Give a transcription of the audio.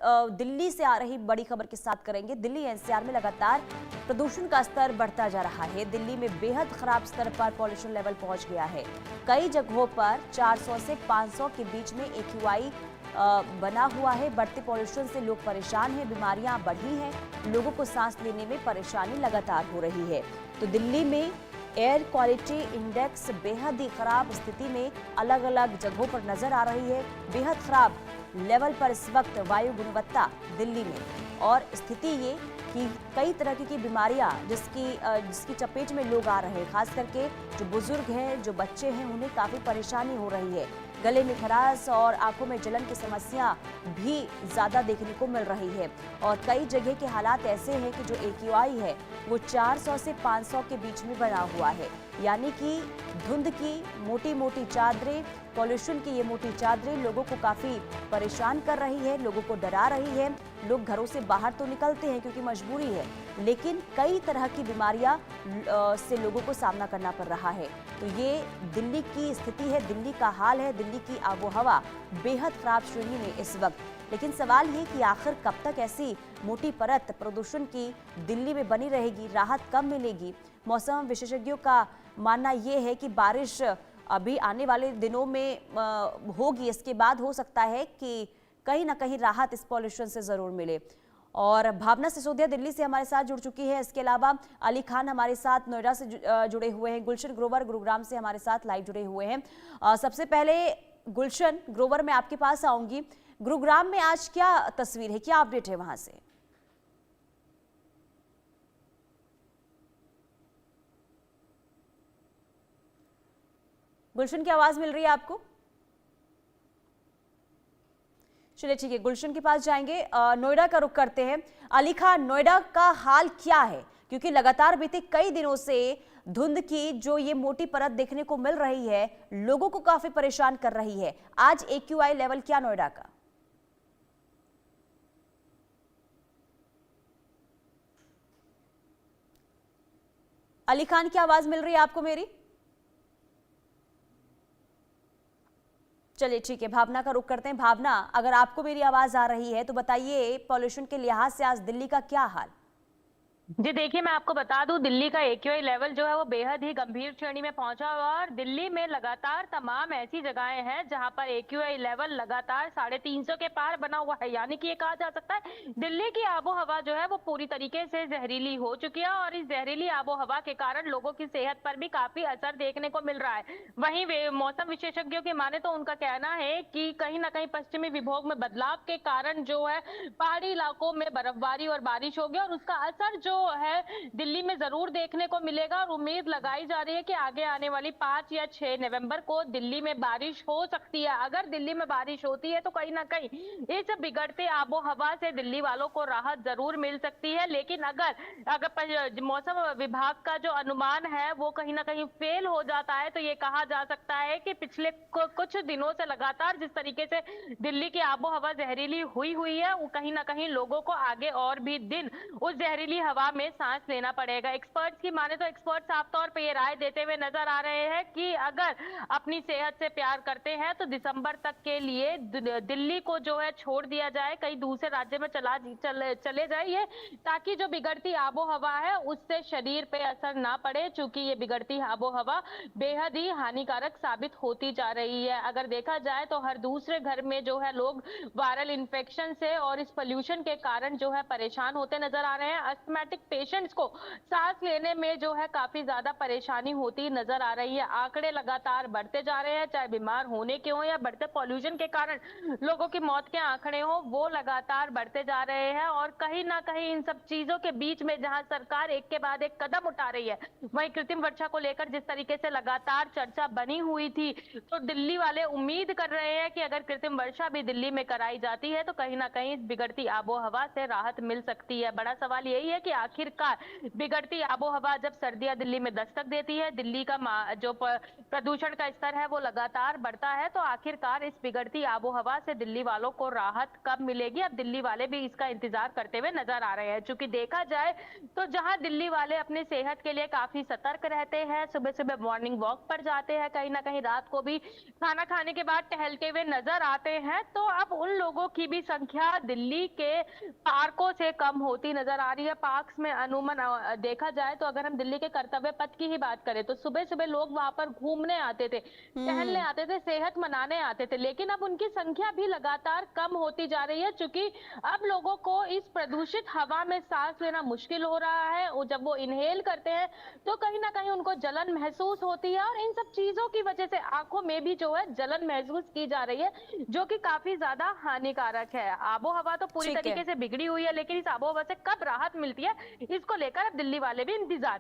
दिल्ली से आ रही बड़ी खबर के साथ करेंगे। दिल्ली एनसीआर में लगातार प्रदूषण का स्तर बढ़ता जा रहा है। दिल्ली में बेहद खराब स्तर पर पॉल्यूशन लेवल पहुंच गया है। कई जगहों पर 400 से 500 के बीच में AQI बना हुआ है। बढ़ते पॉल्यूशन से लोग परेशान हैं, बीमारियां बढ़ी हैं, लोगों को सांस लेने में परेशानी लगातार हो रही है। तो दिल्ली में एयर क्वालिटी इंडेक्स बेहद ही खराब स्थिति में अलग अलग जगहों पर नजर आ रही है। बेहद खराब लेवल पर इस वक्त वायु गुणवत्ता दिल्ली में, और स्थिति ये कि कई तरह की बीमारियां जिसकी चपेट में लोग आ रहे हैं। खास करके जो बुजुर्ग हैं, जो बच्चे हैं, उन्हें काफी परेशानी हो रही है। गले में खराश और आंखों में जलन की समस्या भी ज्यादा देखने को मिल रही है। और कई जगह के हालात ऐसे हैं कि जो AQI है वो 400 से 500 के बीच में बना हुआ है। यानी कि धुंध की मोटी मोटी चादरें, पॉल्यूशन की ये मोटी चादरें लोगों को काफी परेशान कर रही है, लोगों को डरा रही है। लोग घरों से बाहर तो निकलते हैं क्योंकि मजबूरी है, लेकिन कई तरह की बीमारियां से लोगों को सामना करना पड़ रहा है। तो ये दिल्ली की स्थिति है, दिल्ली का हाल है। दिल्ली की आबोहवा बेहद खराब श्रेणी में इस वक्त। लेकिन सवाल ये कि आखिर कब तक ऐसी मोटी परत प्रदूषण की दिल्ली में बनी रहेगी, राहत कब मिलेगी? मौसम विशेषज्ञों का मानना ये है कि बारिश अभी आने वाले दिनों में होगी। इसके बाद हो सकता है कि कहीं ना कहीं राहत इस पॉल्यूशन से जरूर मिले। और भावना सिसोदिया दिल्ली से हमारे साथ जुड़ चुकी है। इसके अलावा अली खान हमारे साथ नोएडा से जुड़े हुए हैं। गुलशन ग्रोवर गुरुग्राम से हमारे साथ लाइव जुड़े हुए हैं। सबसे पहले गुलशन ग्रोवर, मैं आपके पास आऊंगी। गुरुग्राम में आज क्या तस्वीर है, क्या अपडेट है वहां से? गुलशन की आवाज मिल रही है आपको? चलिए ठीक है, गुलशन के पास जाएंगे। नोएडा का रुख करते हैं। अली खान, नोएडा का हाल क्या है? क्योंकि लगातार बीते कई दिनों से धुंध की जो ये मोटी परत देखने को मिल रही है, लोगों को काफी परेशान कर रही है। आज AQI लेवल क्या नोएडा का? अली खान की आवाज मिल रही है आपको मेरी? चलिए ठीक है, भावना का रुख करते हैं। भावना, अगर आपको मेरी आवाज आ रही है तो बताइए, पॉल्यूशन के लिहाज से आज दिल्ली का क्या हाल? जी देखिए, मैं आपको बता दूं, दिल्ली का AQI लेवल जो है वो बेहद ही गंभीर श्रेणी में पहुंचा हुआ है। और दिल्ली में लगातार तमाम ऐसी जगहें हैं जहां पर AQI लेवल लगातार 350 के पार बना हुआ है। यानी कि ये कहा जा सकता है दिल्ली की आबोहवा जो है वो पूरी तरीके से जहरीली हो चुकी है। और इस जहरीली आबोहवा के कारण लोगों की सेहत पर भी काफी असर देखने को मिल रहा है। वहीं मौसम विशेषज्ञों की माने तो उनका कहना है कि कहीं ना कहीं पश्चिमी विभोग में बदलाव के कारण जो है पहाड़ी इलाकों में बर्फबारी और बारिश होगी, और उसका असर जो है दिल्ली में जरूर देखने को मिलेगा। और उम्मीद लगाई जा रही है कि आगे आने वाली 5 या 6 नवंबर को दिल्ली में बारिश हो सकती है। अगर दिल्ली में बारिश होती है तो कहीं ना कहीं इस बिगड़ते आबो हवा से दिल्ली वालों को राहत जरूर मिल सकती है। लेकिन अगर मौसम विभाग का जो अनुमान है वो कहीं ना कहीं फेल हो जाता है तो ये कहा जा सकता है कि पिछले कुछ दिनों से लगातार जिस तरीके से दिल्ली की आबो हवा जहरीली हुई है, वो कहीं ना कहीं लोगों को आगे और भी दिन उस जहरीली हवा में सांस लेना पड़ेगा। एक्सपर्ट्स की माने तो एक्सपर्ट साफ तौर पे ये राय देते हुए नजर आ रहे हैं कि अगर अपनी सेहत से प्यार करते हैं तो दिसंबर तक के लिए दिल्ली को जो है छोड़ दिया जाए, कहीं दूसरे राज्य में चले जाइए, ताकि जो बिगड़ती आबो हवा है उससे शरीर पे असर ना पड़े। चूंकि ये बिगड़ती आबो हवा बेहद ही हानिकारक साबित होती जा रही है। अगर देखा जाए तो हर दूसरे घर में जो है लोग वायरल इन्फेक्शन से और इस पोल्यूशन के कारण जो है परेशान होते नजर आ रहे हैं। अस्थमैटिक पेशेंट्स को सांस लेने में जो है काफी ज्यादा परेशानी होती नजर आ रही है। आंकड़े लगातार बढ़ते जा रहे हैं, चाहे बीमार होने के हो या बढ़ते पॉल्यूशन के कारण लोगों की मौत के आंकड़े हो, वो लगातार बढ़ते जा रहे हैं। और कहीं ना कहीं इन सब चीजों के बीच में जहां सरकार एक के बाद एक कदम उठा रही है, वहीं कृत्रिम वर्षा को लेकर जिस तरीके से लगातार चर्चा बनी हुई थी, तो दिल्ली वाले उम्मीद कर रहे हैं कि अगर कृत्रिम वर्षा भी दिल्ली में कराई जाती है तो कहीं ना कहीं इस बिगड़ती आबो हवा से राहत मिल सकती है। बड़ा सवाल यही है कि आखिरकार बिगड़ती आबोहवा जब सर्दियां दिल्ली में दस्तक देती है, दिल्ली का जो प्रदूषण का स्तर है वो लगातार बढ़ता है, तो आखिरकार इस बिगड़ती आबोहवा से दिल्ली वालों को राहत कब मिलेगी? अब दिल्ली वाले भी इसका इंतजार करते हुए नजर आ रहे हैं। चूंकि देखा जाए तो जहां दिल्ली वाले अपनी सेहत के लिए काफी सतर्क रहते हैं, सुबह सुबह मॉर्निंग वॉक पर जाते हैं, कहीं ना कहीं रात को भी खाना खाने के बाद टहलते हुए नजर आते हैं, तो अब उन लोगों की भी संख्या दिल्ली के पार्कों से कम होती नजर आ रही है। पार्क्स में अमूमन देखा जाए तो अगर हम दिल्ली के कर्तव्य पथ की ही बात करें तो सुबह सुबह लोग वहां पर घूमने आते थे, टहलने आते थे, सेहत मनाने आते थे, लेकिन अब उनकी संख्या भी लगातार कम होती जा रही है, क्योंकि अब लोगों को इस प्रदूषित हवा में सांस लेना मुश्किल हो रहा है। जब वो इनहेल करते हैं तो कहीं ना कहीं उनको जलन महसूस होती है, और इन सब चीजों की वजह से आंखों में भी जो है जलन महसूस की जा रही है, जो कि काफी ज्यादा हानिकारक है। आबोहवा तो पूरी ठीक है। तरीके से बिगड़ी हुई है, लेकिन इस आबोहवा से कब राहत मिलती है, इसको लेकर अब दिल्ली वाले भी इंतजार